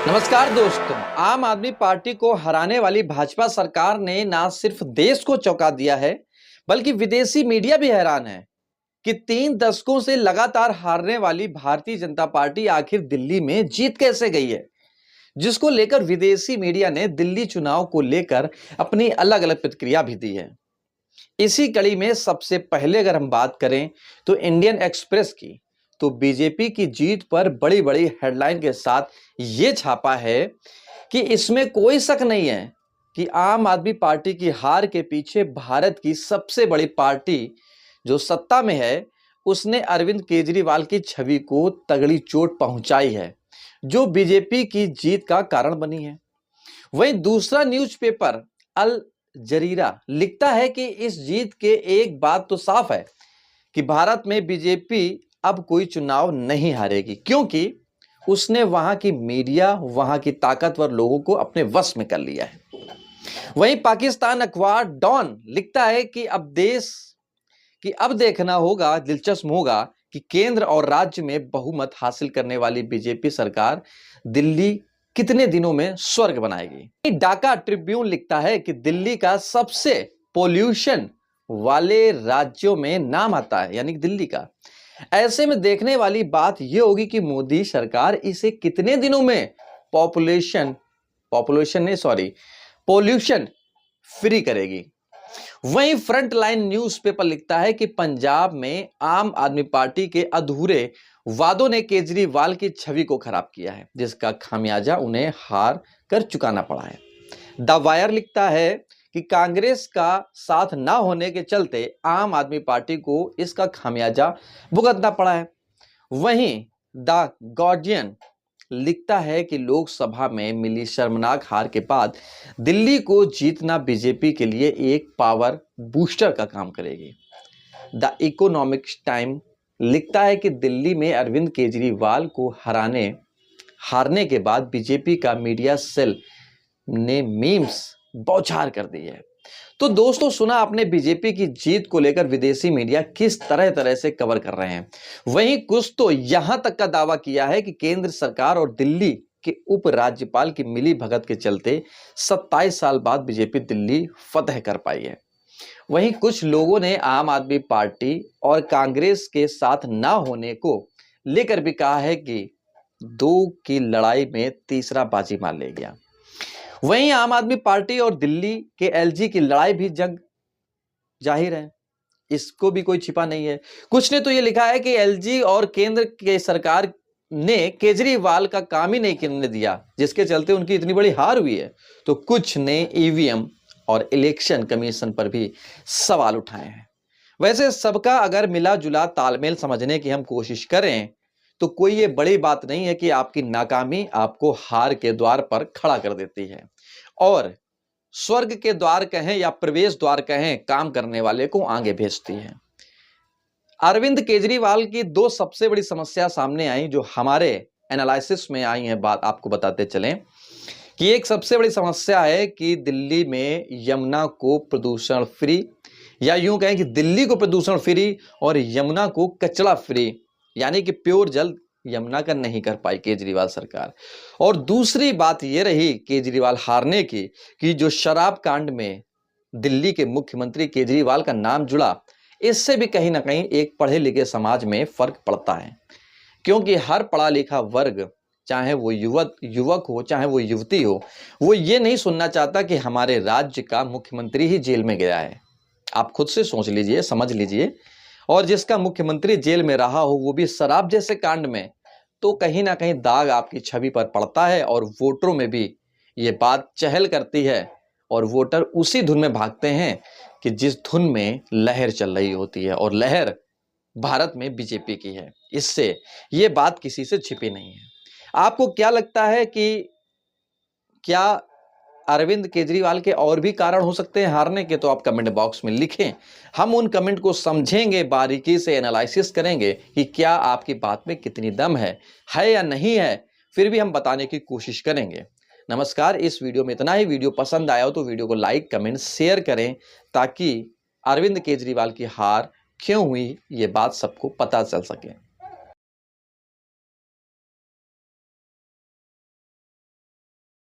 नमस्कार दोस्तों। आम आदमी पार्टी को हराने वाली भाजपा सरकार ने ना सिर्फ देश को चौंका दिया है, बल्कि विदेशी मीडिया भी हैरान है कि 3 दशकों से लगातार हारने वाली भारतीय जनता पार्टी आखिर दिल्ली में जीत कैसे गई है, जिसको लेकर विदेशी मीडिया ने दिल्ली चुनाव को लेकर अपनी अलग अलग प्रतिक्रिया भी दी है। इसी कड़ी में सबसे पहले अगर हम बात करें तो इंडियन एक्सप्रेस की, तो बीजेपी की जीत पर बड़ी बड़ी हेडलाइन के साथ यह छापा है कि इसमें कोई शक नहीं है कि आम आदमी पार्टी की हार के पीछे भारत की सबसे बड़ी पार्टी जो सत्ता में है, उसने अरविंद केजरीवाल की छवि को तगड़ी चोट पहुंचाई है, जो बीजेपी की जीत का कारण बनी है। वहीं दूसरा न्यूज़पेपर अल जरीरा लिखता है कि इस जीत के एक बात तो साफ है कि भारत में बीजेपी अब कोई चुनाव नहीं हारेगी, क्योंकि उसने वहां की मीडिया, वहां की ताकतवर लोगों को अपने वश में कर लिया है। वहीं पाकिस्तान अखबार डॉन लिखता है कि अब देखना होगा, दिलचस्प होगा कि केंद्र और राज्य में बहुमत हासिल करने वाली बीजेपी सरकार दिल्ली कितने दिनों में स्वर्ग बनाएगी। ढाका ट्रिब्यून लिखता है कि दिल्ली का सबसे पोल्यूशन वाले राज्यों में नाम आता है, यानी दिल्ली का। ऐसे में देखने वाली बात यह होगी कि मोदी सरकार इसे कितने दिनों में पोल्यूशन फ्री करेगी। वहीं फ्रंट लाइन न्यूज़पेपर लिखता है कि पंजाब में आम आदमी पार्टी के अधूरे वादों ने केजरीवाल की छवि को खराब किया है, जिसका खामियाजा उन्हें हार कर चुकाना पड़ा है। द वायर लिखता है कि कांग्रेस का साथ ना होने के चलते आम आदमी पार्टी को इसका खामियाजा भुगतना पड़ा है। वहीं द गार्डियन लिखता है कि लोकसभा में मिली शर्मनाक हार के बाद दिल्ली को जीतना बीजेपी के लिए एक पावर बूस्टर का काम करेगी। द इकोनॉमिक्स टाइम लिखता है कि दिल्ली में अरविंद केजरीवाल को हारने के बाद बीजेपी का मीडिया सेल ने मीम्स बौछार कर दी है। तो दोस्तों, सुना आपने बीजेपी की जीत को लेकर विदेशी मीडिया किस तरह से कवर कर रहे हैं। वहीं कुछ तो यहां तक का दावा किया है कि केंद्र सरकार और दिल्ली के उपराज्यपाल की मिली भगत के चलते 27 साल बाद बीजेपी दिल्ली फतह कर पाई है। वहीं कुछ लोगों ने आम आदमी पार्टी और कांग्रेस के साथ ना होने को लेकर भी कहा है कि दो की लड़ाई में तीसरा बाजी मार ले गया। वहीं आम आदमी पार्टी और दिल्ली के एलजी की लड़ाई भी जग जाहिर है, इसको भी कोई छिपा नहीं है। कुछ ने तो ये लिखा है कि एलजी और केंद्र के सरकार ने केजरीवाल का काम ही नहीं करने दिया, जिसके चलते उनकी इतनी बड़ी हार हुई है। तो कुछ ने ईवीएम और इलेक्शन कमीशन पर भी सवाल उठाए हैं। वैसे सबका अगर मिला जुला तालमेल समझने की हम कोशिश करें तो कोई ये बड़ी बात नहीं है कि आपकी नाकामी आपको हार के द्वार पर खड़ा कर देती है और स्वर्ग के द्वार कहें या प्रवेश द्वार कहें, काम करने वाले को आगे भेजती है। अरविंद केजरीवाल की दो सबसे बड़ी समस्या सामने आई, जो हमारे एनालिसिस में आई हैं। बात आपको बताते चलें कि एक सबसे बड़ी समस्या है कि दिल्ली में यमुना को प्रदूषण फ्री, या यूं कहें कि दिल्ली को प्रदूषण फ्री और यमुना को कचरा फ्री, यानी कि प्योर जल यमुना का नहीं कर पाई केजरीवाल सरकार। और दूसरी बात यह रही केजरीवाल हारने की कि जो शराब कांड में दिल्ली के मुख्यमंत्री केजरीवाल का नाम जुड़ा, इससे भी कहीं ना कहीं एक पढ़े लिखे समाज में फर्क पड़ता है, क्योंकि हर पढ़ा लिखा वर्ग, चाहे वो युवक हो चाहे वो युवती हो, वो ये नहीं सुनना चाहता कि हमारे राज्य का मुख्यमंत्री ही जेल में गया है। आप खुद से सोच लीजिए, समझ लीजिए। और जिसका मुख्यमंत्री जेल में रहा हो, वो भी शराब जैसे कांड में, तो कहीं ना कहीं दाग आपकी छवि पर पड़ता है और वोटरों में भी ये बात चहल करती है और वोटर उसी धुन में भागते हैं कि जिस धुन में लहर चल रही होती है, और लहर भारत में बीजेपी की है। इससे ये बात किसी से छिपी नहीं है। आपको क्या लगता है कि क्या अरविंद केजरीवाल के और भी कारण हो सकते हैं हारने के? तो आप कमेंट बॉक्स में लिखें, हम उन कमेंट को समझेंगे, बारीकी से एनालिसिस करेंगे कि क्या आपकी बात में कितनी दम है या नहीं है, फिर भी हम बताने की कोशिश करेंगे। नमस्कार, इस वीडियो में इतना ही। वीडियो पसंद आया हो तो वीडियो को लाइक, कमेंट, शेयर करें, ताकि अरविंद केजरीवाल की हार क्यों हुई ये बात सबको पता चल सके।